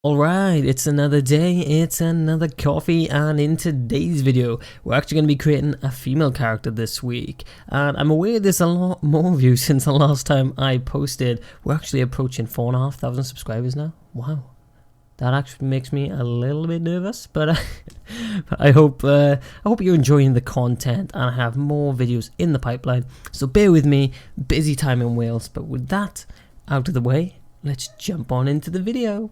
Alright, it's another day, it's another coffee, and in today's video, we're actually going to be creating a female character this week. And I'm aware there's a lot more views since the last time I posted. We're actually approaching 4,500 subscribers now. Wow. That actually makes me a little bit nervous, but I hope you're enjoying the content, and I have more videos in the pipeline. So bear with me, busy time in Wales, but with that out of the way, let's jump on into the video.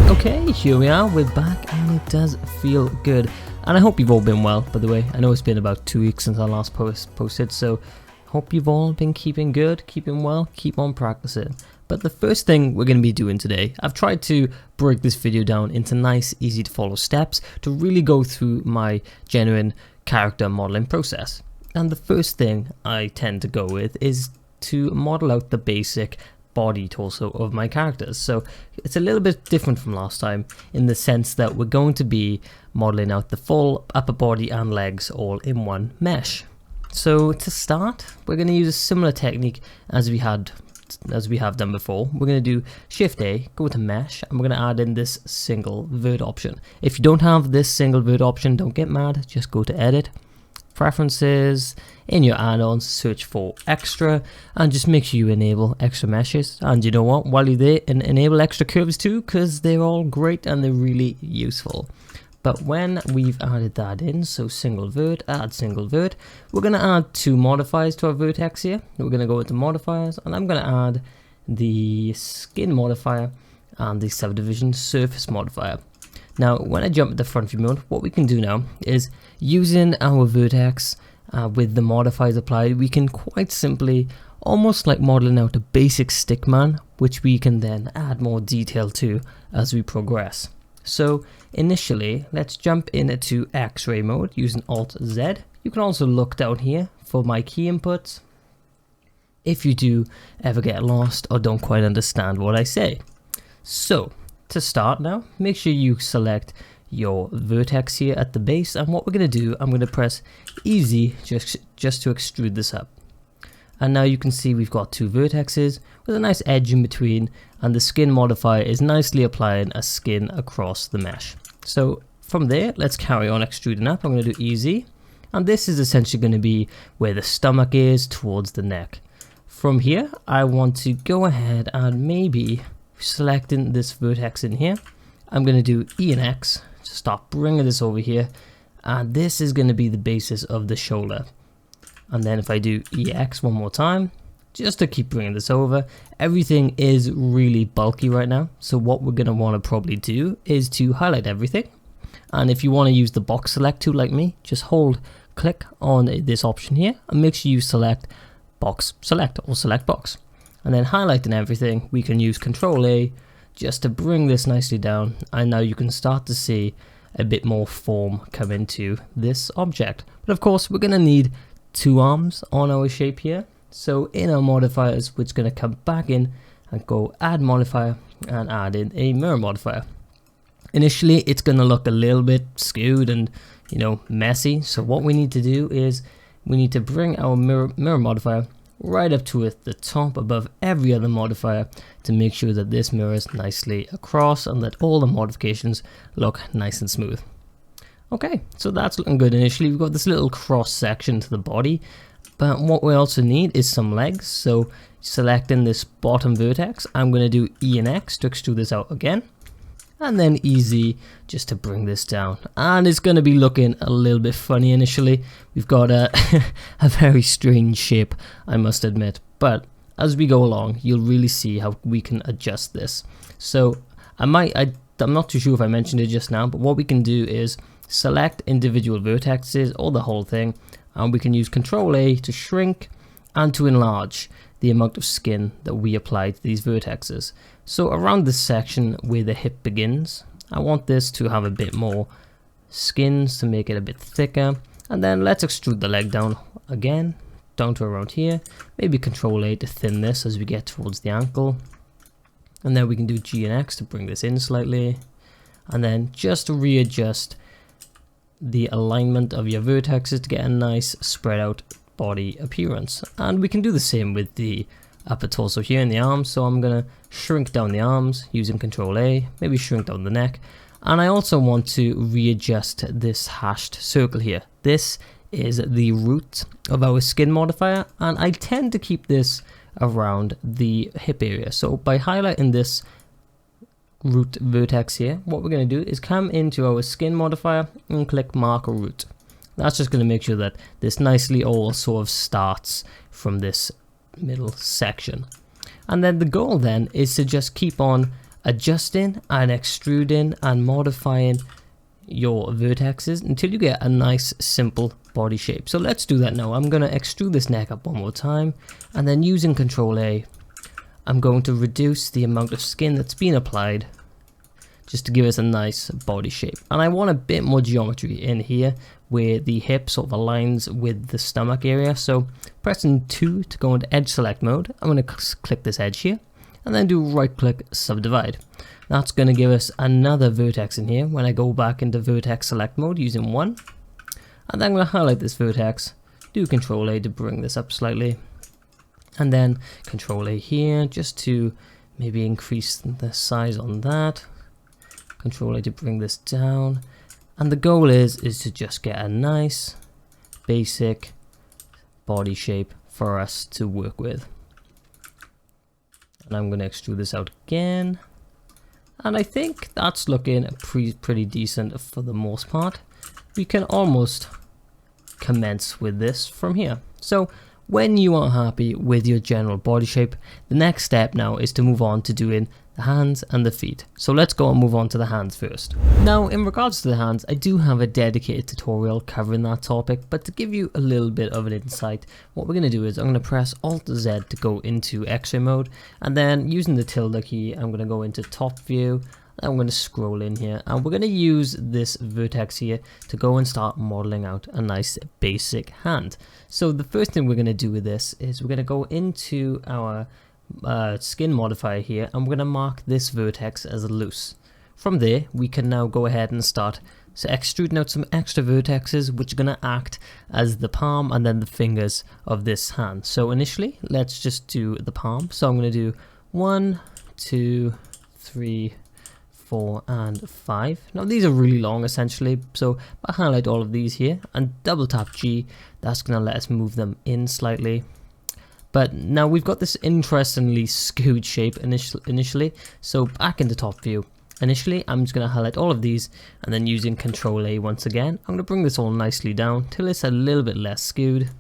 Okay, here we are, we're back, and it does feel good. And I hope you've all been well, by the way. I know it's been about 2 weeks since I last posted, so hope you've all been keeping good, keeping well, keep on practicing. But the first thing we're going to be doing today, I've tried to break this video down into nice, easy to follow steps to really go through my genuine character modeling process. And the first thing I tend to go with is to model out the basic body torso of my characters. So it's a little bit different from last time in the sense that we're going to be modeling out the full upper body and legs all in one mesh. So to start, we're going to use a similar technique as we have done before. We're going to do Shift A, go to mesh, and we're going to add in this single vert option. If you don't have this single vert option, don't get mad, just go to edit, preferences, in your add-ons, search for extra, and just make sure you enable extra meshes. And you know what, while you're there, enable extra curves too, because they're all great and they're really useful. But when we've added that in, so single vert, add single vert, we're going to add 2 modifiers to our vertex here. We're going to go into modifiers, and I'm going to add the skin modifier and the subdivision surface modifier. Now, when I jump to the front view mode, what we can do now is using our vertex with the modifiers applied, we can quite simply, almost like modeling out a basic stick man, which we can then add more detail to as we progress. So initially, let's jump into X-ray mode using Alt-Z. You can also look down here for my key inputs if you do ever get lost or don't quite understand what I say. So to start now, make sure you select your vertex here at the base, and what we're going to do, I'm going to press easy just to extrude this up. And now you can see we've got 2 vertexes with a nice edge in between, and the skin modifier is nicely applying a skin across the mesh. So from there, let's carry on extruding up. I'm going to do easy, and this is essentially going to be where the stomach is towards the neck. From here, I want to go ahead and maybe selecting this vertex in here, I'm going to do E and X to start bringing this over here, and this is going to be the basis of the shoulder. And then if I do EX one more time, just to keep bringing this over, everything is really bulky right now. So what we're going to want to probably do is to highlight everything. And if you want to use the box select tool like me, just click on this option here and make sure you select box select or select box. And then highlighting everything, we can use Control A just to bring this nicely down. And now you can start to see a bit more form come into this object. But of course, we're going to need 2 arms on our shape here. So in our modifiers, we're just going to come back in and go add modifier and add in a mirror modifier. Initially, it's going to look a little bit skewed and, messy. So what we need to do is we need to bring our mirror modifier right up to the top above every other modifier to make sure that this mirrors nicely across and that all the modifications look nice and smooth. Okay, so that's looking good initially. We've got this little cross section to the body, but what we also need is some legs. So selecting this bottom vertex, I'm going to do E and X to extrude this out again, and then easy just to bring this down. And it's going to be looking a little bit funny initially. We've got a very strange shape, I must admit, but as we go along, you'll really see how we can adjust this. So I'm not too sure if I mentioned it just now, but what we can do is select individual vertexes or the whole thing, and we can use Control A to shrink and to enlarge the amount of skin that we apply to these vertexes. So around this section where the hip begins, I want this to have a bit more skins to make it a bit thicker. And then let's extrude the leg down again, down to around here. Maybe Control A to thin this as we get towards the ankle. And then we can do G and X to bring this in slightly. And then just to readjust the alignment of your vertexes to get a nice spread out body appearance. And we can do the same with the upper torso here in the arms, so I'm gonna shrink down the arms using Control A, maybe shrink down the neck. And I also want to readjust this hashed circle here. This is the root of our skin modifier, and I tend to keep this around the hip area. So by highlighting this root vertex here, what we're going to do is come into our skin modifier and click mark root. That's just going to make sure that this nicely all sort of starts from this middle section. And then the goal then is to just keep on adjusting and extruding and modifying your vertexes until you get a nice simple body shape. So let's do that now. I'm going to extrude this neck up one more time, and then using Control A, I'm going to reduce the amount of skin that's been applied just to give us a nice body shape. And I want a bit more geometry in here where the hip sort of aligns with the stomach area. So pressing 2 to go into edge select mode, I'm going to click this edge here and then do right click subdivide. That's going to give us another vertex in here when I go back into vertex select mode using 1. And then I'm going to highlight this vertex, do Control A to bring this up slightly, and then Control A here just to maybe increase the size on that, Control A to bring this down, and the goal is to just get a nice basic body shape for us to work with. And I'm going to extrude this out again, and I think that's looking pretty decent for the most part. We can almost commence with this from here. So when you are happy with your general body shape, the next step now is to move on to doing the hands and the feet. So let's go and move on to the hands first. Now in regards to the hands, I do have a dedicated tutorial covering that topic, but to give you a little bit of an insight, what we're going to do is I'm going to press Alt Z to go into X-ray mode, and then using the tilde key, I'm going to go into top view. I'm going to scroll in here, and we're going to use this vertex here to go and start modeling out a nice basic hand. So the first thing we're going to do with this is we're going to go into our skin modifier here, and we're going to mark this vertex as loose. From there we can now go ahead and start extruding out some extra vertexes, which are going to act as the palm and then the fingers of this hand. So initially let's just do the palm. So I'm going to do 1, 2, 3, 4 and 5. Now these are really long essentially, so I highlight all of these here and double tap G. That's going to let us move them in slightly. But now we've got this interestingly skewed shape initially, so back into top view. Initially I'm just going to highlight all of these, and then using Control A once again, I'm going to bring this all nicely down till it's a little bit less skewed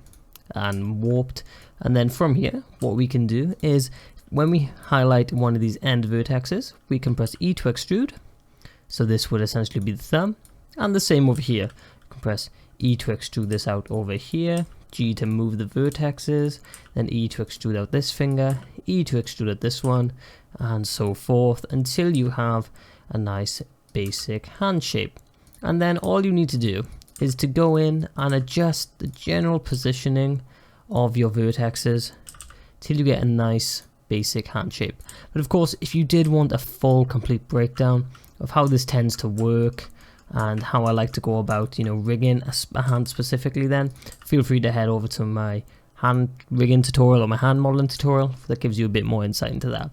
and warped. And then from here what we can do is, when we highlight one of these end vertexes, we can press E to extrude. So this would essentially be the thumb. And the same over here. You can press E to extrude this out over here. G to move the vertexes. Then E to extrude out this finger. E to extrude out this one. And so forth until you have a nice basic hand shape. And then all you need to do is to go in and adjust the general positioning of your vertexes till you get a nice basic hand shape. But of course, if you did want a full complete breakdown of how this tends to work and how I like to go about, rigging a hand specifically, then feel free to head over to my hand rigging tutorial or my hand modeling tutorial. That gives you a bit more insight into that.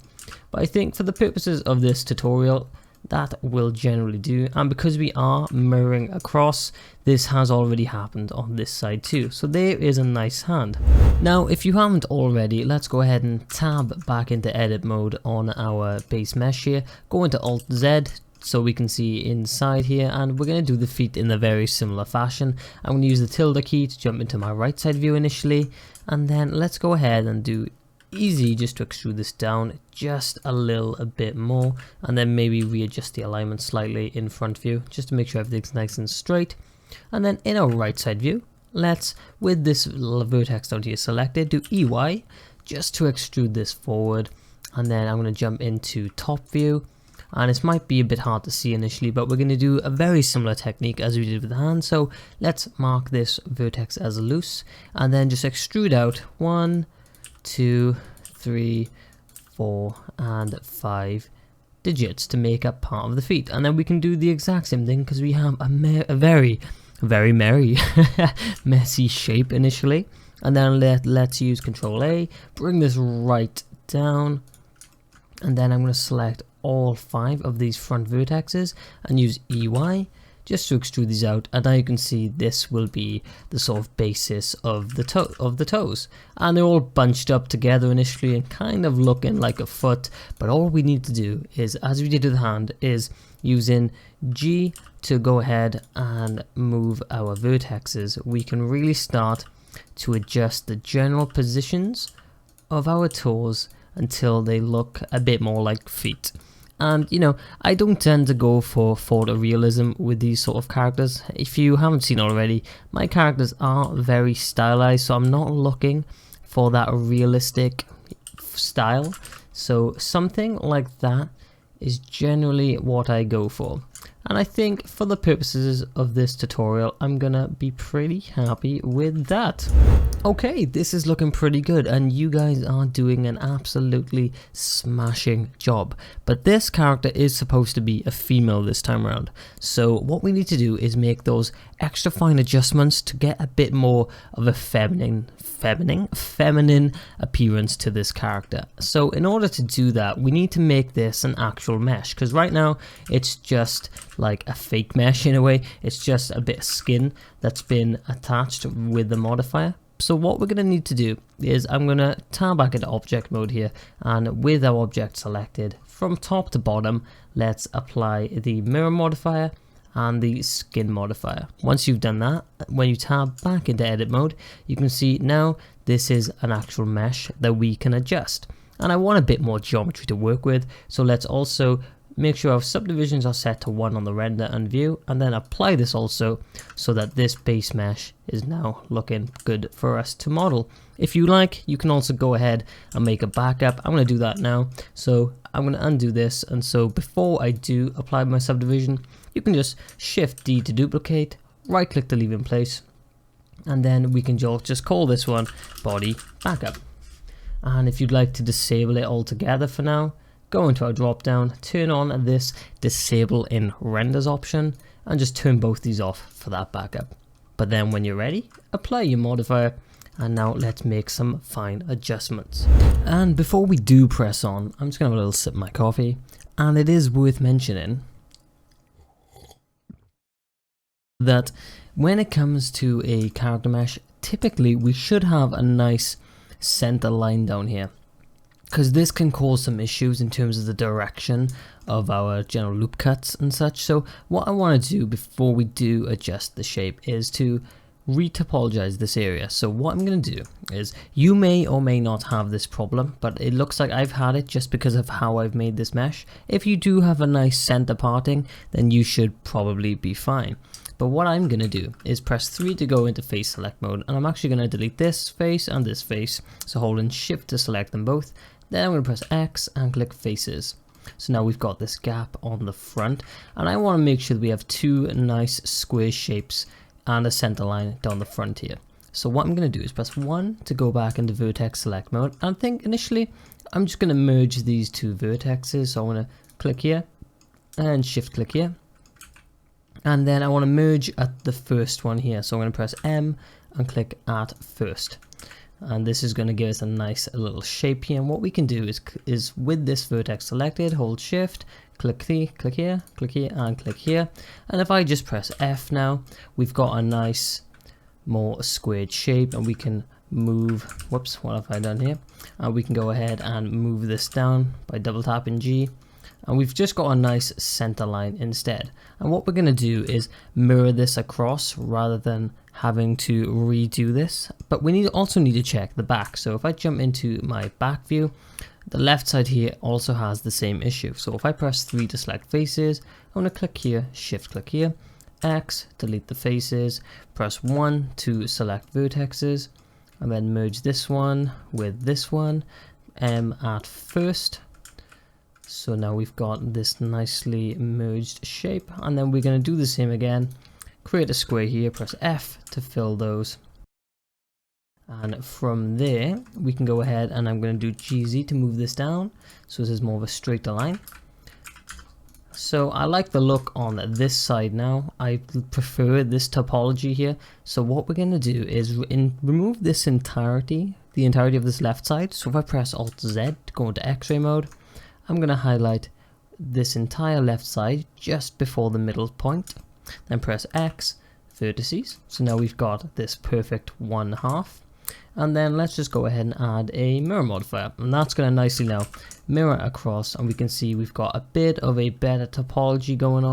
But I think for the purposes of this tutorial, that will generally do. And because we are mirroring across, this has already happened on this side too. So there is a nice hand. Now, if you haven't already, let's go ahead and tab back into edit mode on our base mesh here. Go into Alt Z so we can see inside here, and we're going to do the feet in a very similar fashion. I'm going to use the tilde key to jump into my right side view initially, and then let's go ahead and do easy just to extrude this down just a little bit more, and then maybe readjust the alignment slightly in front view just to make sure everything's nice and straight. And then in our right side view, let's, with this vertex down here selected, do EY just to extrude this forward. And then I'm going to jump into top view, and this might be a bit hard to see initially, but we're going to do a very similar technique as we did with the hand. So let's mark this vertex as loose, and then just extrude out 1, 2, 3, 4 and 5 digits to make up part of the feet. And then we can do the exact same thing because we have a very merry messy shape initially. And then let's use Control A, bring this right down, and then I'm going to select all 5 of these front vertexes and use EY just to extrude these out. And now you can see this will be the sort of basis of the toes, and they're all bunched up together initially and kind of looking like a foot. But all we need to do is, as we did with the hand, is using G to go ahead and move our vertexes. We can really start to adjust the general positions of our toes until they look a bit more like feet. And you know, I don't tend to go for photorealism with these sort of characters. If you haven't seen already, my characters are very stylized, so I'm not looking for that realistic style. So something like that is generally what I go for. And I think for the purposes of this tutorial, I'm gonna be pretty happy with that. Okay, this is looking pretty good and you guys are doing an absolutely smashing job. But this character is supposed to be a female this time around. So what we need to do is make those extra fine adjustments to get a bit more of a feminine appearance to this character. So in order to do that, we need to make this an actual mesh, because right now it's just like a fake mesh in a way. It's just a bit of skin that's been attached with the modifier. So what we're going to need to do is I'm going to tab back into object mode here, and with our object selected from top to bottom, let's apply the mirror modifier and the skin modifier. Once you've done that, when you tab back into edit mode, you can see now this is an actual mesh that we can adjust. And I want a bit more geometry to work with, so let's also make sure our subdivisions are set to 1 on the render and view, and then apply this also so that this base mesh is now looking good for us to model. If you like, you can also go ahead and make a backup. I'm going to do that now. So I'm going to undo this, and so before I do apply my subdivision, you can just Shift D to duplicate, right click to leave in place, and then we can just call this one body backup. And if you'd like to disable it altogether for now, go into our drop down, turn on this disable in renders option, and just turn both these off for that backup. But then when you're ready, apply your modifier, and now let's make some fine adjustments. And before we do press on, I'm just gonna have a little sip of my coffee, and it is worth mentioning that when it comes to a character mesh, typically we should have a nice center line down here, because this can cause some issues in terms of the direction of our general loop cuts and such. So what I want to do before we do adjust the shape is to retopologize this area. So what I'm going to do is, you may or may not have this problem, but it looks like I've had it just because of how I've made this mesh. If you do have a nice center parting, then you should probably be fine. But what I'm going to do is press 3 to go into face select mode, and I'm actually going to delete this face and this face. So holding Shift to select them both. Then I'm going to press X and click faces. So now we've got this gap on the front, and I want to make sure that we have 2 nice square shapes and a center line down the front here. So what I'm going to do is press 1 to go back into vertex select mode. And I think initially I'm just going to merge these 2 vertexes. So I want to click here and shift click here. And then I want to merge at the first one here. So I'm going to press M and click at first. And this is going to give us a nice little shape here. And what we can do is with this vertex selected, hold Shift, click here, and click here. And if I just press F now, we've got a nice more squared shape, and we can move, whoops, what have I done here? We can go ahead and move this down by double tapping G. And we've just got a nice center line instead. And what we're going to do is mirror this across rather than having to redo this. But we also need to check the back. So if I jump into my back view, the left side here also has the same issue. So if I press 3 to select faces, I'm going to click here, shift click here, X, delete the faces, press 1 to select vertexes, and then merge this one with this one, M at first. So now we've got this nicely merged shape, and then we're going to do the same again. Create a square here, press F to fill those. And from there, we can go ahead and I'm going to do GZ to move this down. So this is more of a straighter line. So I like the look on this side now. I prefer this topology here. So what we're going to do is remove this entirety, the entirety of this left side. So if I press Alt Z to go into X-ray mode, I'm going to highlight this entire left side just before the middle point. Then press X, vertices. So now we've got this perfect 1/2. And then let's just go ahead and add a mirror modifier, and that's going to nicely now mirror across, and we can see we've got a bit of a better topology going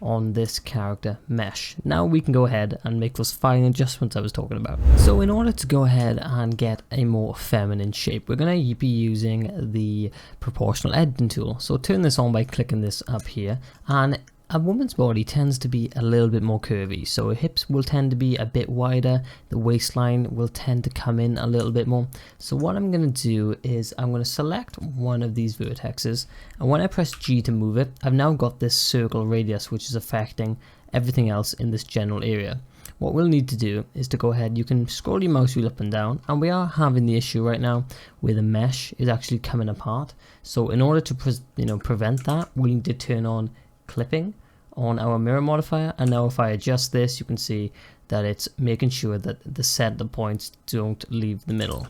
on this character mesh. Now we can go ahead and make those fine adjustments I was talking about. So in order to go ahead and get a more feminine shape, we're going to be using the proportional editing tool. So turn this on by clicking this up here, and a woman's body tends to be a little bit more curvy, so her hips will tend to be a bit wider, the waistline will tend to come in a little bit more. So what I'm going to do is I'm going to select one of these vertexes, and when I press G to move it, I've now got this circle radius which is affecting everything else in this general area. What we'll need to do is to go ahead, you can scroll your mouse wheel up and down, and we are having the issue right now where the mesh is actually coming apart. So in order to prevent that, we need to turn on clipping on our mirror modifier, and now if I adjust this, you can see that it's making sure that the center points don't leave the middle.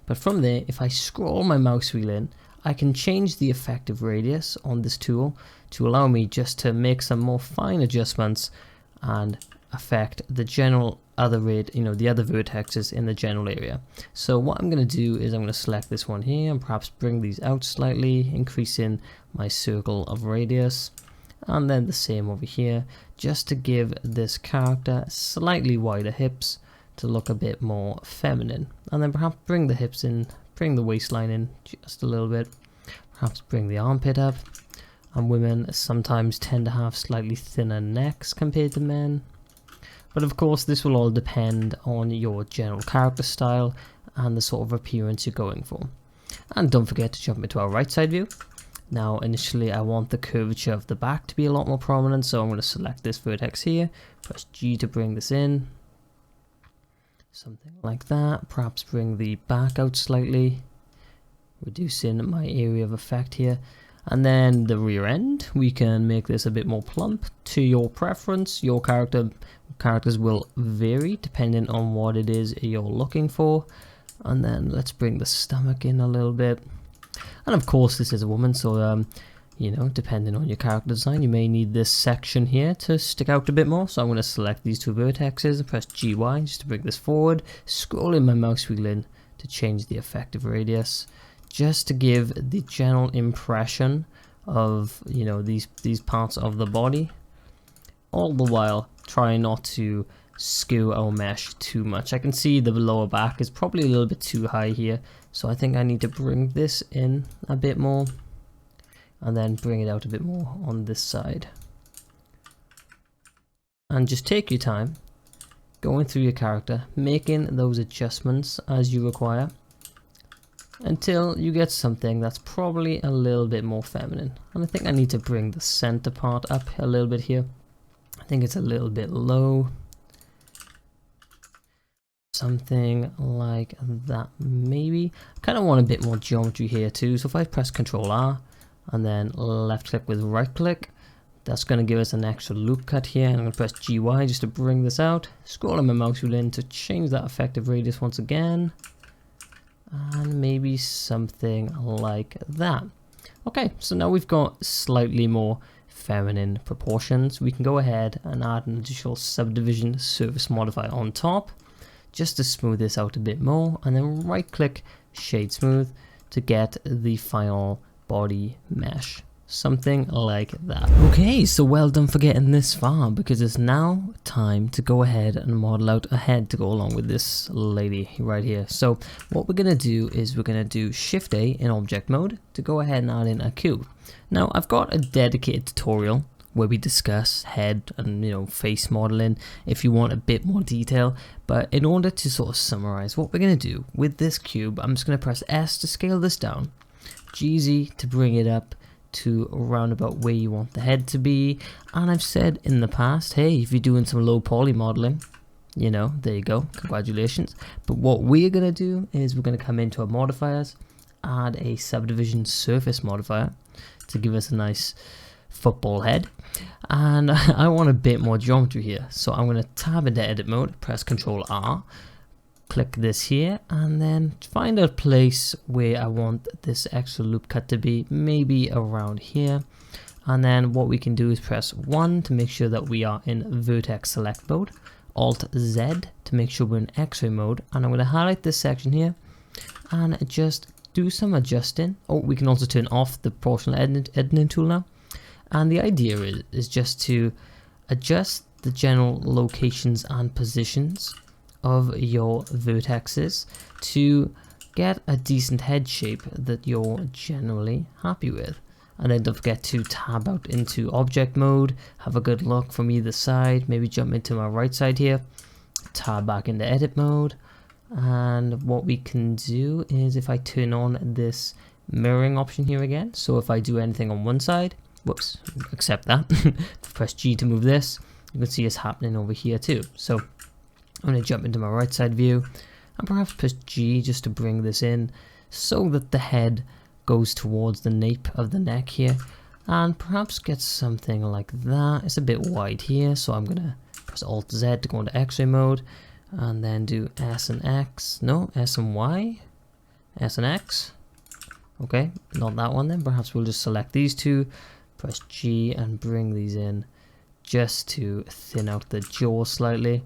But from there, if I scroll my mouse wheel in, I can change the effective radius on this tool to allow me just to make some more fine adjustments and affect the general the other vertexes in the general area. So what I'm going to do is I'm going to select this one here and perhaps bring these out slightly, increasing my circle of radius. And then the same over here, just to give this character slightly wider hips to look a bit more feminine. And then perhaps bring the hips in, bring the waistline in just a little bit, perhaps bring the armpit up. And women sometimes tend to have slightly thinner necks compared to men. But of course this will all depend on your general character style and the sort of appearance you're going for. And don't forget to jump into our right side view. Now initially I want the curvature of the back to be a lot more prominent, so I'm going to select this vertex here, press G to bring this in, something like that. Perhaps bring the back out slightly, reducing my area of effect here. And then the rear end, we can make this a bit more plump to your preference. Your characters will vary depending on what it is you're looking for. And then let's bring the stomach in a little bit. And of course this is a woman, so depending on your character design, you may need this section here to stick out a bit more. So I'm going to select these two vertexes and press GY just to bring this forward, scrolling my mouse wheel in to change the effective radius, just to give the general impression of these parts of the body, all the while trying not to skew our mesh too much. I can see the lower back is probably a little bit too high here, so I think I need to bring this in a bit more and then bring it out a bit more on this side. And just take your time going through your character, making those adjustments as you require until you get something that's probably a little bit more feminine. And I think I need to bring the center part up a little bit here. I think it's a little bit low. Something like that maybe. I kind of want a bit more geometry here too, so if I press Ctrl R and then left click with right click, that's going to give us an extra loop cut here, and I'm going to press GY just to bring this out, scrolling my mouse wheel in to change that effective radius once again, and maybe something like that. Okay, so now we've got slightly more feminine proportions. We can go ahead and add an additional subdivision surface modifier on top just to smooth this out a bit more, and then right click shade smooth to get the final body mesh, something like that. Okay, so well done for getting this far, because it's now time to go ahead and model out a head to go along with this lady right here. So what we're going to do is we're going to do Shift A in object mode to go ahead and add in a cube. Now I've got a dedicated tutorial where we discuss head and face modeling if you want a bit more detail, but in order to sort of summarize what we're going to do with this cube, I'm just going to press S to scale this down, GZ to bring it up to around about where you want the head to be. And I've said in the past, hey, if you're doing some low poly modeling, there you go, congratulations. But what we're going to do is we're going to come into our modifiers, add a subdivision surface modifier to give us a nice football head, and I want a bit more geometry here, so I'm going to tab into edit mode, press Ctrl R, click this here, and then find a place where I want this extra loop cut to be, maybe around here. And then what we can do is press 1 to make sure that we are in vertex select mode, Alt Z to make sure we're in X-ray mode, and I'm going to highlight this section here and just do some adjusting. Oh, we can also turn off the proportional editing tool now. And the idea is just to adjust the general locations and positions of your vertexes to get a decent head shape that you're generally happy with. And then don't forget to tab out into object mode, have a good look from either side, maybe jump into my right side here, tab back into edit mode. And what we can do is if I turn on this mirroring option here again, so if I do anything on one side, whoops, accept that, press G to move this, you can see it's happening over here too. So I'm going to jump into my right side view and perhaps press G just to bring this in so that the head goes towards the nape of the neck here, and perhaps get something like that. It's a bit wide here, so I'm gonna press Alt Z to go into X-ray mode, and then do S and X, no, S and Y, S and X. Okay, not that one then. Perhaps we'll just select these two, press G and bring these in just to thin out the jaw slightly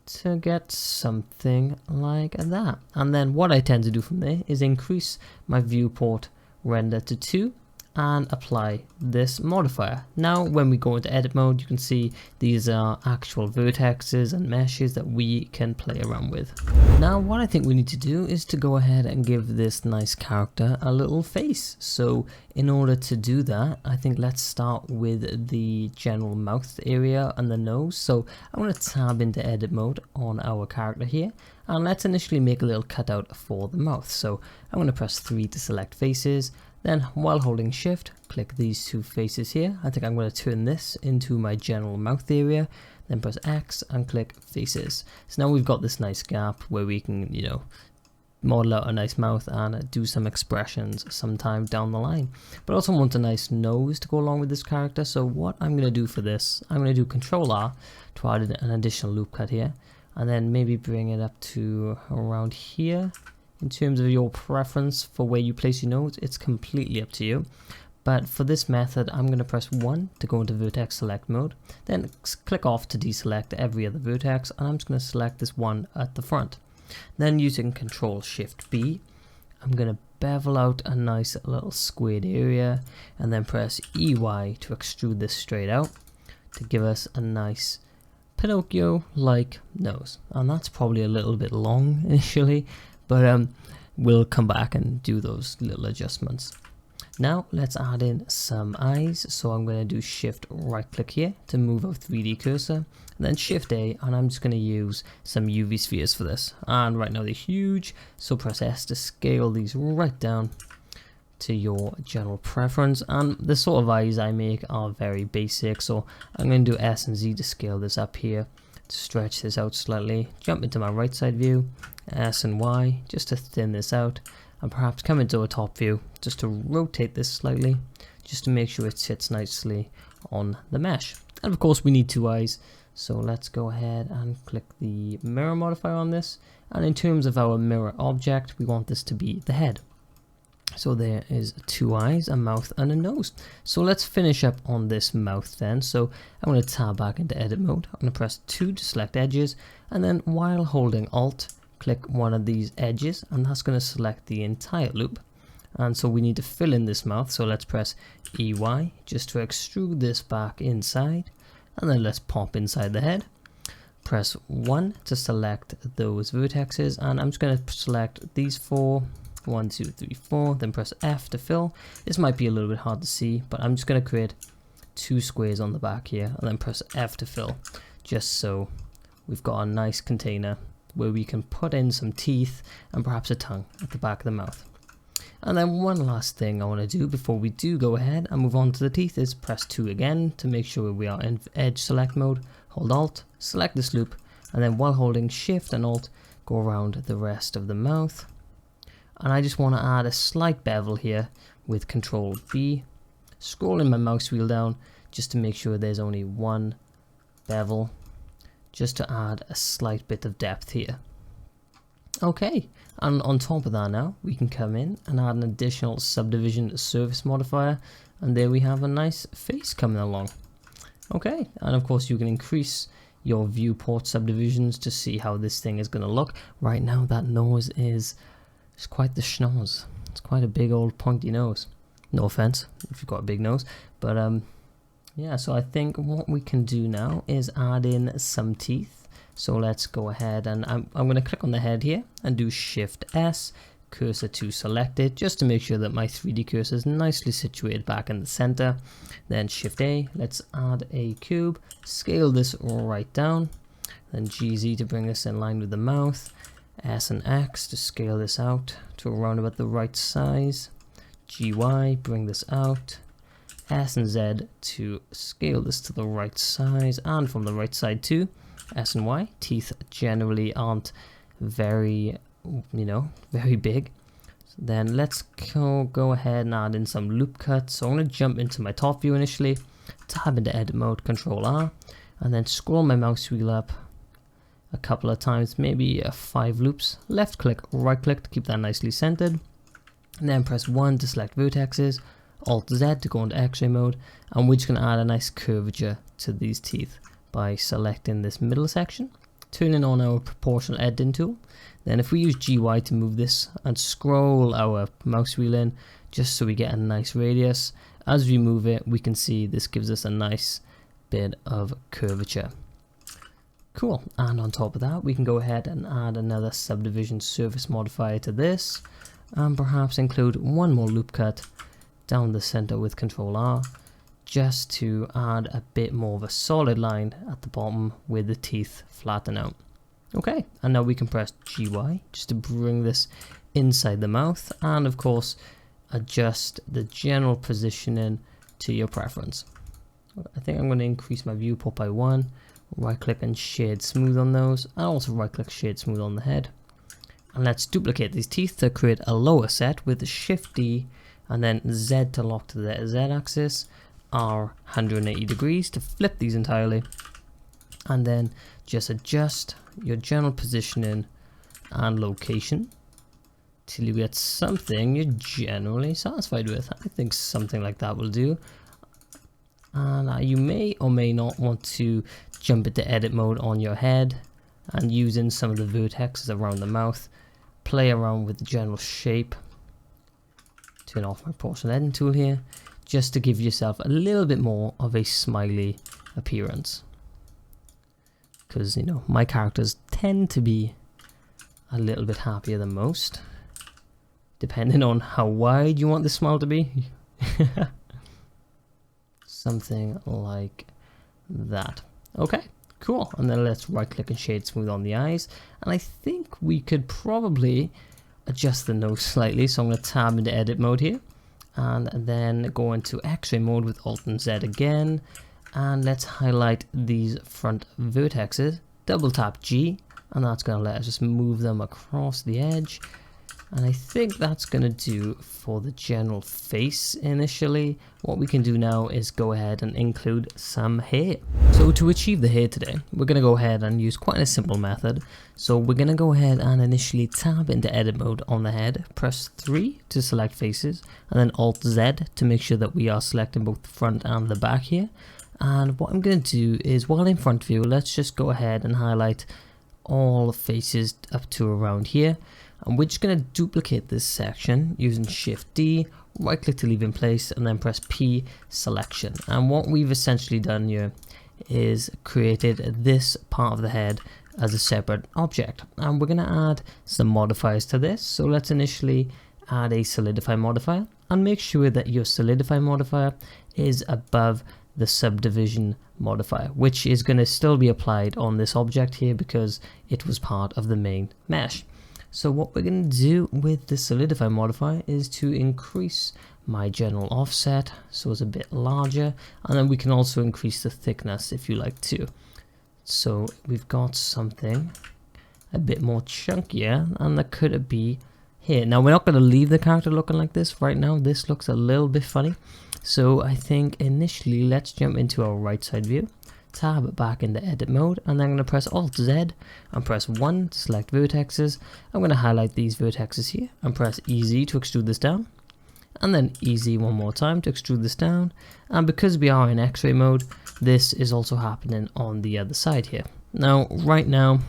to get something like that. And then what I tend to do from there is increase my viewport render to 2 and apply this modifier. Now when we go into edit mode, you can see these are actual vertexes and meshes that we can play around with. Now what I think we need to do is to go ahead and give this nice character a little face. So in order to do that, I think let's start with the general mouth area and the nose. So I'm going to tab into edit mode on our character here, and let's initially make a little cutout for the mouth. So I'm going to press 3 to select faces. Then while holding shift, click these two faces here. I think I'm going to turn this into my general mouth area. Then press X and click faces. So now we've got this nice gap where we can, you know, model out a nice mouth and do some expressions sometime down the line. But I also want a nice nose to go along with this character. So what I'm going to do for this, I'm going to do Ctrl R to add an additional loop cut here. And then maybe bring it up to around here. In terms of your preference for where you place your nose, it's completely up to you. But for this method, I'm going to press 1 to go into vertex select mode, then click off to deselect every other vertex, and I'm just going to select this one at the front. Then using Ctrl Shift B, I'm going to bevel out a nice little squared area, and then press EY to extrude this straight out to give us a nice Pinocchio-like nose. And that's probably a little bit long initially, but we'll come back and do those little adjustments. Now let's add in some eyes. So I'm going to do Shift right click here to move our 3D cursor, and then Shift A, and I'm just going to use some UV spheres for this. And right now they're huge, so press S to scale these right down to your general preference. And the sort of eyes I make are very basic, so I'm going to do S and Z to scale this up here, to stretch this out slightly, jump into my right side view, S and Y just to thin this out, and perhaps come into a top view just to rotate this slightly, just to make sure it sits nicely on the mesh. And of course we need two eyes, so let's go ahead and click the mirror modifier on this, and in terms of our mirror object, we want this to be the head. So there is two eyes, a mouth and a nose. So let's finish up on this mouth then. So I'm going to tab back into edit mode. I'm going to press 2 to select edges, and then while holding Alt, click one of these edges, and that's going to select the entire loop. And so we need to fill in this mouth, so let's press EY just to extrude this back inside, and then let's pop inside the head. Press 1 to select those vertexes, and I'm just going to select these 4. 1, 2, 3, 4, then press F to fill. This might be a little bit hard to see, but I'm just going to create 2 squares on the back here, and then press F to fill, just so we've got a nice container where we can put in some teeth and perhaps a tongue at the back of the mouth. And then one last thing I want to do before we do go ahead and move on to the teeth is press 2 again to make sure we are in edge select mode. Hold Alt, select this loop, and then while holding Shift and Alt, go around the rest of the mouth. And I just want to add a slight bevel here with Control B, scrolling my mouse wheel down just to make sure there's only one bevel, just to add a slight bit of depth here. Okay, and on top of that now, we can come in and add an additional subdivision surface modifier, and there we have a nice face coming along. Okay, and of course you can increase your viewport subdivisions to see how this thing is going to look. Right now that nose is quite the schnoz. It's quite a big old pointy nose. No offense if you've got a big nose, but yeah, so I think what we can do now is add in some teeth. So let's go ahead and I'm going to click on the head here and do Shift S, cursor to selected, just to make sure that my 3D cursor is nicely situated back in the center. Then Shift A, let's add a cube, scale this right down, then GZ to bring this in line with the mouth, S and X to scale this out to around about the right size, GY, bring this out, S and Z to scale this to the right size and from the right side too. S and Y, teeth generally aren't very, very big. So then let's go ahead and add in some loop cuts. So I'm going to jump into my top view initially, tab into edit mode, Control R, and then scroll my mouse wheel up a couple of times, maybe 5 loops. Left click, right click to keep that nicely centered, and then press 1 to select vertexes, Alt Z to go into X-ray mode, and we're just going to add a nice curvature to these teeth by selecting this middle section, turning on our proportional editing tool. Then if we use GY to move this and scroll our mouse wheel in just so we get a nice radius, as we move it we can see this gives us a nice bit of curvature. Cool, and on top of that we can go ahead and add another subdivision surface modifier to this, and perhaps include one more loop cut down the center with Control R, just to add a bit more of a solid line at the bottom where the teeth flatten out. Okay, and now we can press GY just to bring this inside the mouth, and of course adjust the general positioning to your preference. I think I'm going to increase my viewport by 1, right click and shade smooth on those, and also right click shade smooth on the head. And let's duplicate these teeth to create a lower set with Shift D and then Z to lock to the Z axis, R 180 degrees to flip these entirely, and then just adjust your general positioning and location till you get something you're generally satisfied with. I think something like that will do. And you may or may not want to jump into edit mode on your head and using some of the vertexes around the mouth, play around with the general shape. Turn off my portion editing tool here, just to give yourself a little bit more of a smiley appearance. Because, my characters tend to be a little bit happier than most, depending on how wide you want the smile to be. Something like that. Okay, cool. And then let's right click and shade smooth on the eyes. And I think we could probably adjust the nose slightly. So I'm going to tab into edit mode here, and then go into X-ray mode with Alt and Z again, and let's highlight these front vertexes, double tap G, and that's going to let us just move them across the edge. And I think that's going to do for the general face initially. What we can do now is go ahead and include some hair. So to achieve the hair today, we're going to go ahead and use quite a simple method. So we're going to go ahead and initially tab into edit mode on the head, press 3 to select faces, and then Alt Z to make sure that we are selecting both the front and the back here. And what I'm going to do is, while in front view, let's just go ahead and highlight all faces up to around here. And we're just going to duplicate this section using Shift D, right click to leave in place, and then press P selection. And what we've essentially done here is created this part of the head as a separate object. And we're going to add some modifiers to this. So let's initially add a solidify modifier, and make sure that your solidify modifier is above the subdivision modifier, which is going to still be applied on this object here because it was part of the main mesh. So what we're going to do with the solidify modifier is to increase my general offset so it's a bit larger, and then we can also increase the thickness if you like to. So we've got something a bit more chunkier, and that could be here. Now we're not going to leave the character looking like this right now. This looks a little bit funny, So I think initially let's jump into our right side view, tab back into edit mode, and then I'm going to press Alt Z and press 1 to select vertexes. I'm going to highlight these vertexes here and press EZ to extrude this down, and then EZ one more time to extrude this down. And because we are in X-ray mode, this is also happening on the other side here. Now right now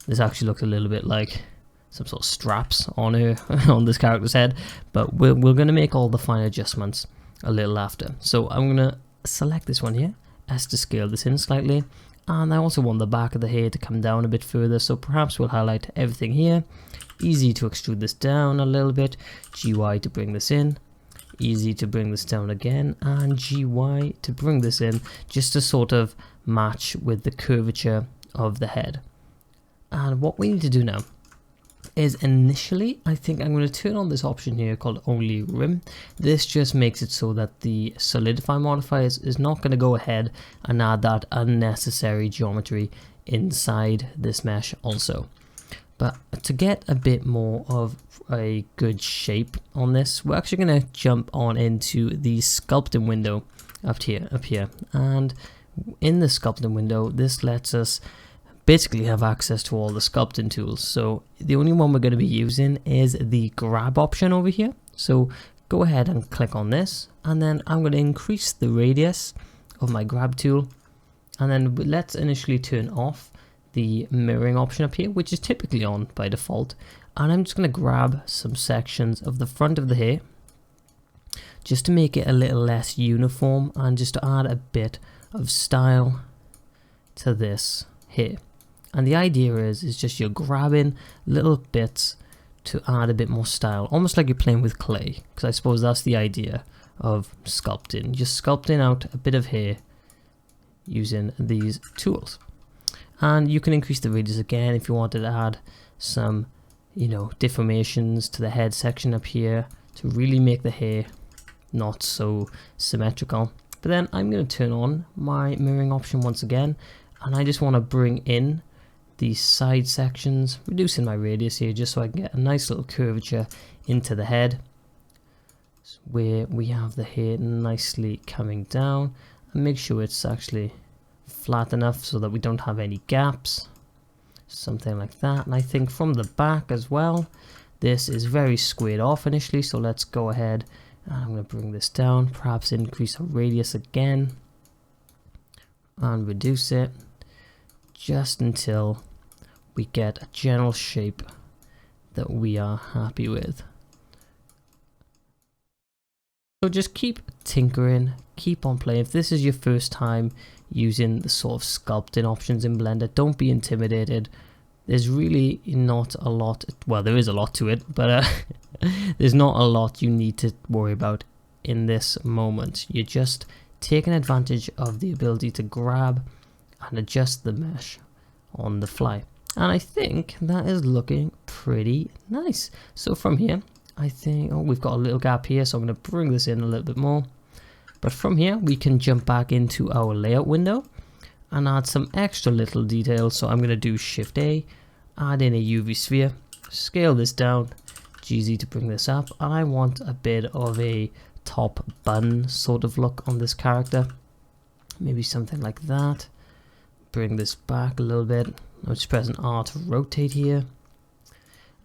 this actually looks a little bit like some sort of straps on her on this character's head, but we're going to make all the fine adjustments a little after. So I'm going to select this one here, S to scale this in slightly, and I also want the back of the hair to come down a bit further, so perhaps we'll highlight everything here. Easy to extrude this down a little bit, GY to bring this in, easy to bring this down again, and GY to bring this in, just to sort of match with the curvature of the head. And what we need to do now is initially, I think I'm going to turn on this option here called only rim. This just makes it so that the solidify modifier is not going to go ahead and add that unnecessary geometry inside this mesh also. But to get a bit more of a good shape on this, we're actually going to jump on into the sculpting window up here, and in the sculpting window, this lets us basically have access to all the sculpting tools. So the only one we're going to be using is the grab option over here. So go ahead and click on this, and then I'm going to increase the radius of my grab tool, and then let's initially turn off the mirroring option up here, which is typically on by default. And I'm just going to grab some sections of the front of the hair just to make it a little less uniform and just to add a bit of style to this hair. And the idea is just you're grabbing little bits to add a bit more style, almost like you're playing with clay, because I suppose that's the idea of sculpting, just sculpting out a bit of hair using these tools. And you can increase the radius again if you wanted to add some, you know, deformations to the head section up here to really make the hair not so symmetrical. But then I'm going to turn on my mirroring option once again, and I just want to bring in these side sections, reducing my radius here just so I can get a nice little curvature into the head where we have the hair nicely coming down, and make sure it's actually flat enough so that we don't have any gaps, something like that. And I think from the back as well, this is very squared off initially, so let's go ahead and I'm going to bring this down, perhaps increase our radius again and reduce it just until we get a general shape that we are happy with. So just keep tinkering, keep on playing. If this is your first time using the sort of sculpting options in Blender, don't be intimidated. There's really not a lot, well, there is a lot to it, but there's not a lot you need to worry about in this moment. You're just taking advantage of the ability to grab and adjust the mesh on the fly. And I think that is looking pretty nice. So from here, I think, oh, we've got a little gap here, so I'm going to bring this in a little bit more. But from here, we can jump back into our layout window and add some extra little details. So I'm going to do Shift A, add in a UV sphere, scale this down, GZ to bring this up. And I want a bit of a top bun sort of look on this character. Maybe something like that. Bring this back a little bit. I'm just pressing R to rotate here.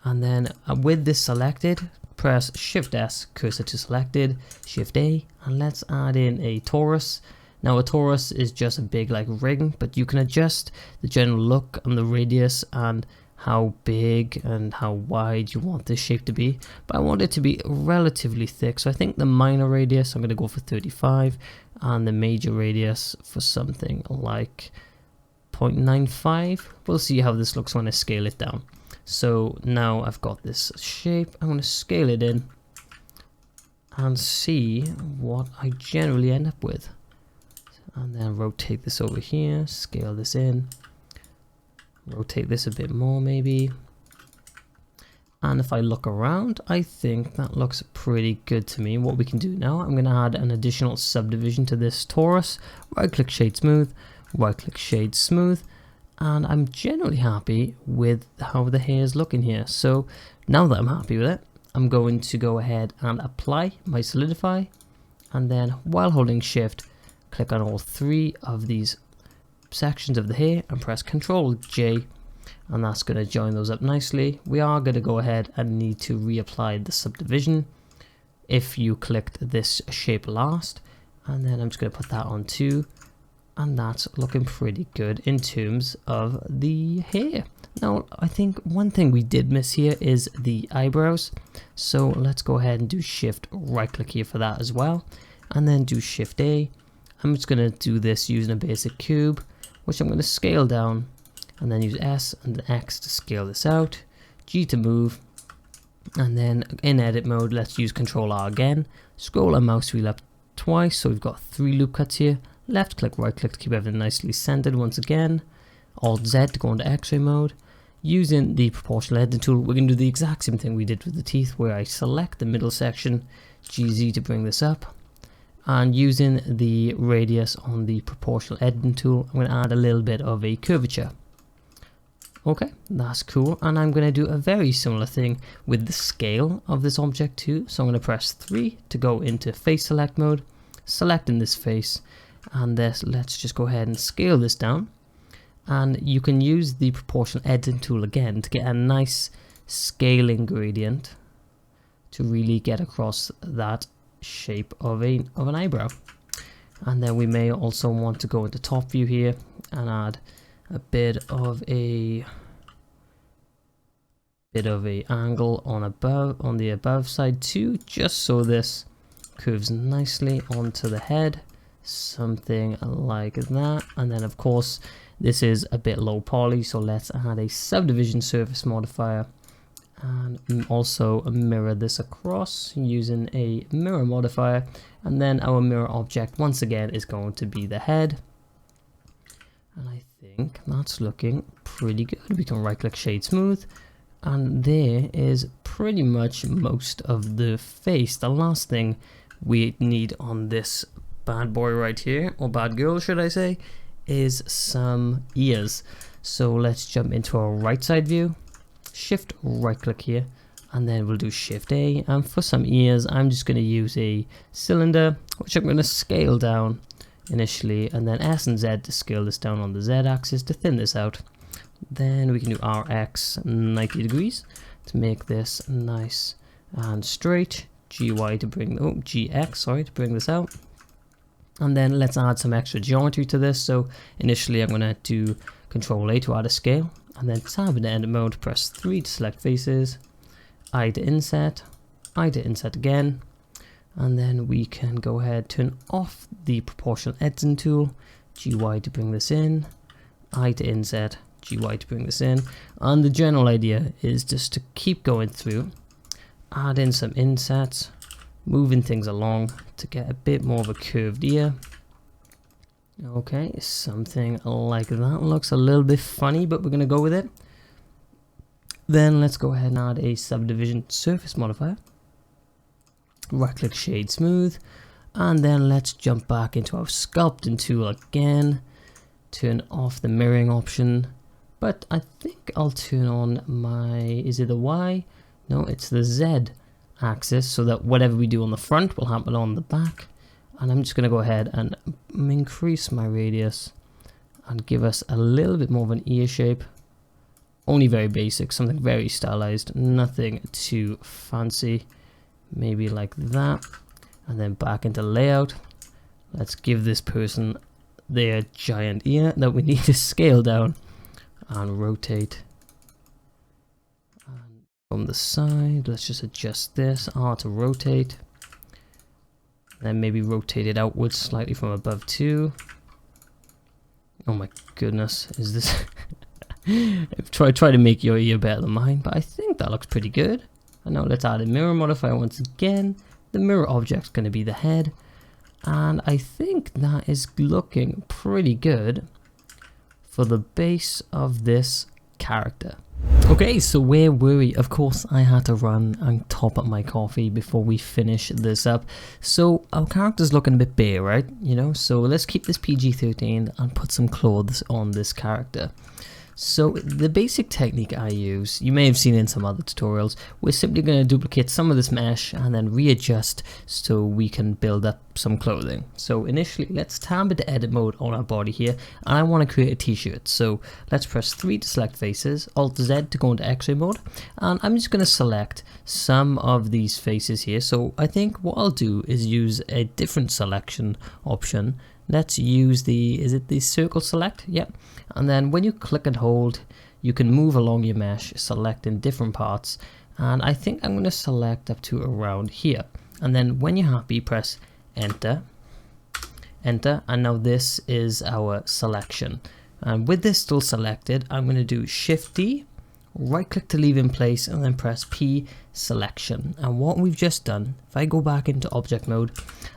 And then with this selected, press Shift S, cursor to selected, Shift A, and let's add in a torus. Now a torus is just a big like ring, but you can adjust the general look and the radius and how big and how wide you want this shape to be. But I want it to be relatively thick, so I think the minor radius I'm going to go for 35 and the major radius for something like 0.95. We'll see how this looks when I scale it down. So now I've got this shape, I'm going to scale it in and see what I generally end up with. And then rotate this over here, scale this in, rotate this a bit more maybe. And if I look around, I think that looks pretty good to me. What we can do now, I'm going to add an additional subdivision to this torus, right click shade smooth, right click shade smooth. And I'm generally happy with how the hair is looking here. So now that I'm happy with it, I'm going to go ahead and apply my solidify and then while holding shift, click on all 3 of these sections of the hair and press Ctrl J, and that's going to join those up nicely. We are going to go ahead and need to reapply the subdivision if you clicked this shape last, and then I'm just going to put that on too, and that's looking pretty good in terms of the hair. Now I think one thing we did miss here is the eyebrows, so let's go ahead and do shift right click here for that as well, and then do shift A. I'm just going to do this using a basic cube, which I'm going to scale down, and then use S and X to scale this out, G to move, and then in edit mode let's use Ctrl R again, scroll our mouse wheel up twice so we've got 3 loop cuts here, left click right click to keep everything nicely centered once again, Alt Z to go into X-ray mode. Using the proportional editing tool, we're going to do the exact same thing we did with the teeth, where I select the middle section, GZ to bring this up, and using the radius on the proportional editing tool, I'm going to add a little bit of a curvature. Okay, that's cool, and I'm going to do a very similar thing with the scale of this object too. So I'm going to press 3 to go into face select mode, selecting this face, and let's just go ahead and scale this down. And you can use the proportional editing tool again to get a nice scaling gradient to really get across that shape of an eyebrow. And then we may also want to go into top view here and add a bit of a angle on the above side too, just so this curves nicely onto the head, something like that. And then of course this is a bit low poly, so let's add a subdivision surface modifier and also mirror this across using a mirror modifier, and then our mirror object once again is going to be the head. And I think that's looking pretty good. We can right click shade smooth, and there is pretty much most of the face. The last thing we need on this bad boy right here, or bad girl should I say, is some ears. So let's jump into our right side view, shift right click here, and then we'll do shift A, and for some ears I'm just going to use a cylinder, which I'm going to scale down initially, and then S and Z to scale this down on the Z axis to thin this out. Then we can do RX 90 degrees to make this nice and straight, GY to bring, GX sorry, to bring this out. And then let's add some extra geometry to this. So initially I'm going to do Ctrl A to add a scale, and then tab into edit mode, press 3 to select faces, I to inset again, and then we can go ahead, turn off the proportional editing tool, GY to bring this in, I to inset, GY to bring this in. And the general idea is just to keep going through, add in some insets, moving things along to get a bit more of a curved ear. Okay, something like that. Looks a little bit funny, but we're going to go with it. Then let's go ahead and add a subdivision surface modifier. Right click shade smooth, and then let's jump back into our sculpting tool again, turn off the mirroring option, but I think I'll turn on my, is it the Y? No, it's the Z axis, so that whatever we do on the front will happen on the back. And I'm just going to go ahead and increase my radius and give us a little bit more of an ear shape. Only very basic, something very stylized, nothing too fancy. Maybe like that. And then back into layout. Let's give this person their giant ear that we need to scale down and rotate. And from the side, let's just adjust this, R to rotate. Then maybe rotate it outwards slightly from above too. Oh my goodness, is this... try to make your ear better than mine, but I think that looks pretty good. And now let's add a mirror modifier once again. The mirror object's going to be the head. And I think that is looking pretty good for the base of this character. Okay, so where were we? Of course, I had to run and top up my coffee before we finish this up. So our character's looking a bit bare, right? You know, so let's keep this PG-13 and put some clothes on this character. So the basic technique I use, you may have seen in some other tutorials, we're simply going to duplicate some of this mesh and then readjust so we can build up some clothing. So initially, let's tab into edit mode on our body here, and I want to create a t-shirt. So let's press 3 to select faces, Alt Z to go into X-ray mode, and I'm just going to select some of these faces here. So I think what I'll do is use a different selection option. Let's use is it the circle select? Yep. And then when you click and hold, you can move along your mesh, selecting different parts. And I think I'm going to select up to around here. And then when you're happy, press enter, enter. And now this is our selection. And with this still selected, I'm going to do Shift D, right click to leave in place, and then press P selection. And what we've just done, if I go back into object mode,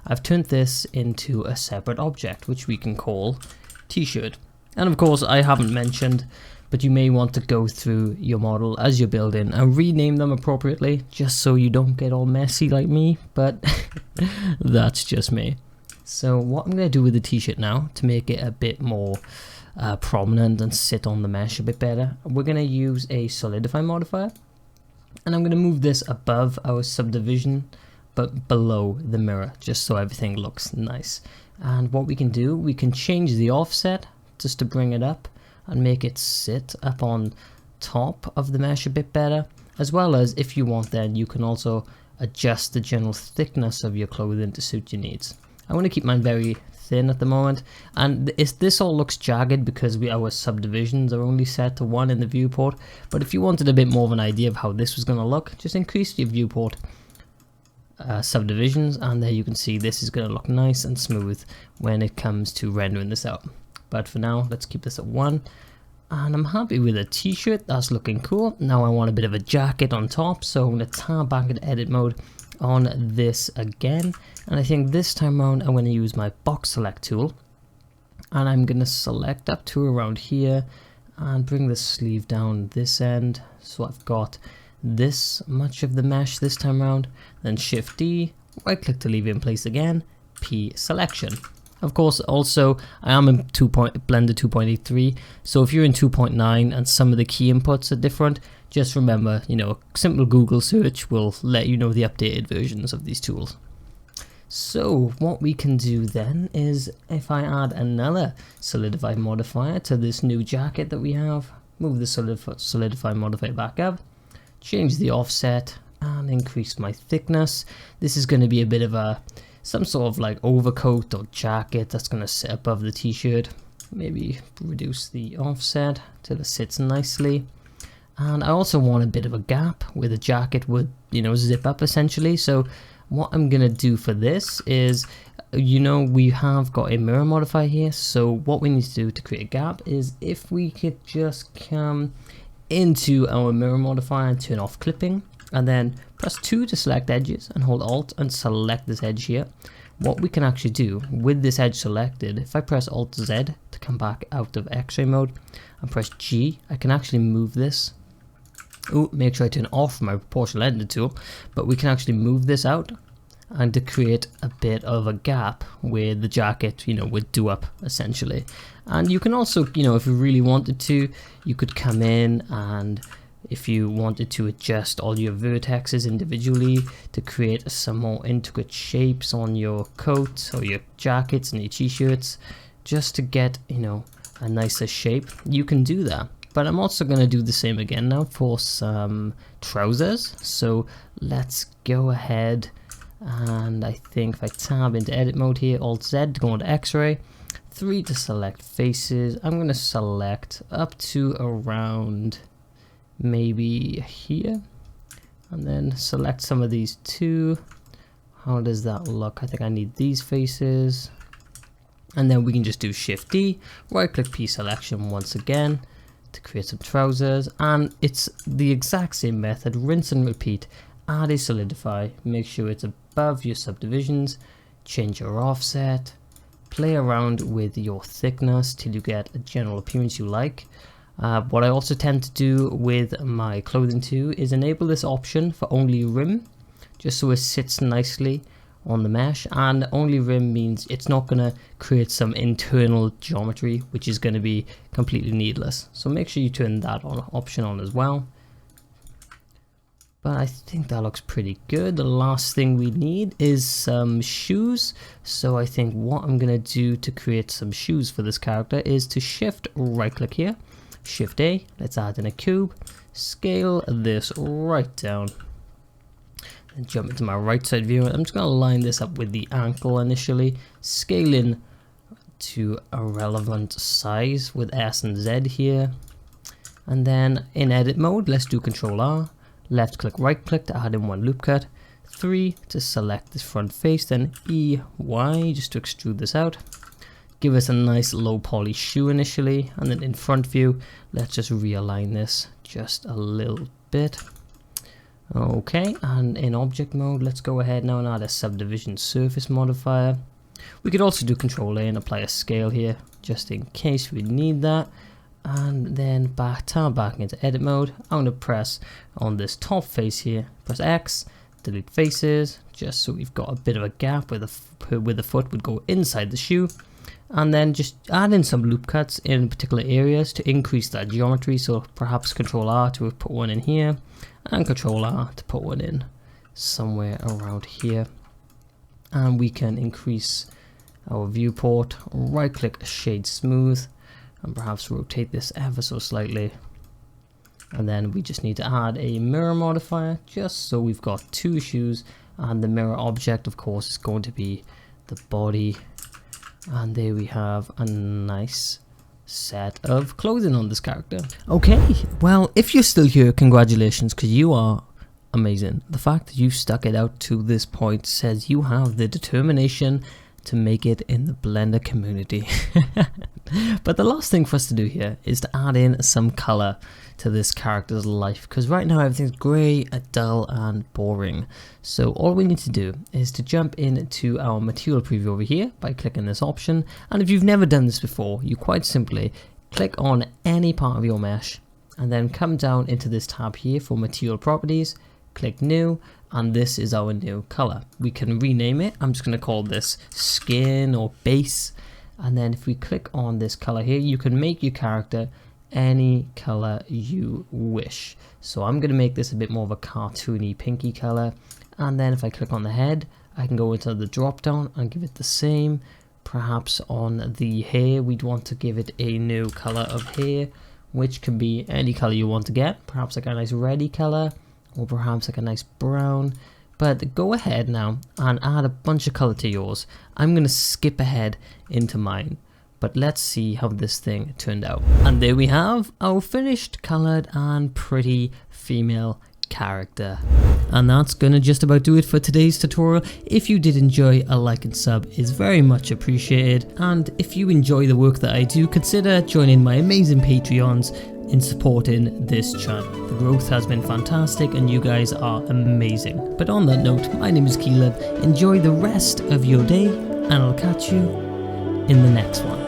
I've turned this into a separate object which we can call t-shirt. And of course, I haven't mentioned, but you may want to go through your model as you're building and rename them appropriately, just so you don't get all messy like me, but that's just me. So what I'm going to do with the t-shirt now to make it a bit more prominent and sit on the mesh a bit better, we're going to use a solidify modifier, and I'm going to move this above our subdivision but below the mirror, just so everything looks nice. And what we can do, we can change the offset just to bring it up and make it sit up on top of the mesh a bit better, as well as, if you want, then you can also adjust the general thickness of your clothing to suit your needs. I want to keep mine very thin at the moment, and this all looks jagged because our subdivisions are only set to 1 in the viewport. But if you wanted a bit more of an idea of how this was going to look, just increase your viewport subdivisions, and there you can see this is going to look nice and smooth when it comes to rendering this out. But for now, let's keep this at 1, and I'm happy with a t-shirt. That's looking cool. Now I want a bit of a jacket on top, so I'm going to tab back into edit mode on this again, and I think this time around I'm going to use my box select tool, and I'm going to select up to around here and bring the sleeve down this end, so I've got this much of the mesh this time around. Then Shift D, right click to leave in place again, P selection. Of course, also I am in Blender 2.83, so if you're in 2.9 and some of the key inputs are different, just remember, you know, a simple Google search will let you know the updated versions of these tools. So what we can do then is, if I add another solidify modifier to this new jacket that we have, move the solidify modifier back up, change the offset and increase my thickness. This is going to be a bit of some sort of like overcoat or jacket that's going to sit above the t-shirt. Maybe reduce the offset till it sits nicely. And I also want a bit of a gap where the jacket would, you know, zip up essentially. So what I'm going to do for this is, you know, we have got a mirror modifier here. So what we need to do to create a gap is, if we could just come into our mirror modifier and turn off clipping, and then press 2 to select edges and hold Alt and select this edge here. What we can actually do with this edge selected, if I press Alt Z to come back out of X-ray mode and press G, I can actually move this. Oh, make sure I turn off my proportional editor tool, but we can actually move this out and to create a bit of a gap where the jacket, you know, would do up essentially. And you can also, you know, if you really wanted to, you could come in and if you wanted to adjust all your vertexes individually to create some more intricate shapes on your coats or your jackets and your t-shirts, just to get, you know, a nicer shape, you can do that. But I'm also going to do the same again now for some trousers. So let's go ahead, and I think if I tab into edit mode here, Alt Z to go into X-ray, 3 to select faces. I'm going to select up to around maybe here, and then select some of these too. How does that look? I think I need these faces, and then we can just do Shift D, right click P selection once again to create some trousers. And it's the exact same method, rinse and repeat. Add a solidify, make sure it's above your subdivisions, change your offset, play around with your thickness till you get a general appearance you like. What I also tend to do with my clothing too is enable this option for only rim, just so it sits nicely on the mesh, and only rim means it's not going to create some internal geometry which is going to be completely needless. So make sure you turn that option on as well. But I think that looks pretty good. The last thing we need is some shoes. So I think what I'm going to do to create some shoes for this character is to shift right click here, shift A, let's add in a cube, scale this right down, and jump into my right side view. I'm just going to line this up with the ankle initially, scale in to a relevant size with S and Z here. And then in edit mode, let's do Control R. Left click, right click to add in one loop cut, 3 to select this front face, then EY just to extrude this out. Give us a nice low poly shoe initially, and then in front view, let's just realign this just a little bit. Okay, and in object mode, let's go ahead now and add a subdivision surface modifier. We could also do Control A and apply a scale here, just in case we need that. And then turn back into edit mode. I'm going to press on this top face here, press X, delete faces, just so we've got a bit of a gap where the foot would go inside the shoe. And then just add in some loop cuts in particular areas to increase that geometry. So perhaps Control R to put one in here, and Control R to put one in somewhere around here. And we can increase our viewport, right click, shade smooth, and perhaps rotate this ever so slightly. And then we just need to add a mirror modifier just so we've got two shoes, and the mirror object of course is going to be the body. And there we have a nice set of clothing on this character. Okay, well, if you're still here, congratulations, because you are amazing. The fact that you've stuck it out to this point says you have the determination to make it in the Blender community. But the last thing for us to do here is to add in some color to this character's life, because right now everything's grey, dull and boring. So all we need to do is to jump into our material preview over here by clicking this option, and if you've never done this before, you quite simply click on any part of your mesh and then come down into this tab here for material properties, click new, and this is our new color. We can rename it. I'm just going to call this skin or base. And then if we click on this color here, you can make your character any color you wish. So I'm going to make this a bit more of a cartoony pinky color. And then if I click on the head, I can go into the drop down and give it the same. Perhaps on the hair, we'd want to give it a new color of hair, which can be any color you want to get. Perhaps like a nice reddy color, or perhaps like a nice brown. But go ahead now and add a bunch of color to yours. I'm going to skip ahead into mine, but let's see how this thing turned out. And there we have our finished colored and pretty female character. And that's gonna just about do it for today's tutorial. If you did enjoy, a like and sub is very much appreciated, and if you enjoy the work that I do, consider joining my amazing Patreons in supporting this channel. The growth has been fantastic and you guys are amazing. But on that note, my name is Keelan. Enjoy the rest of your day and I'll catch you in the next one.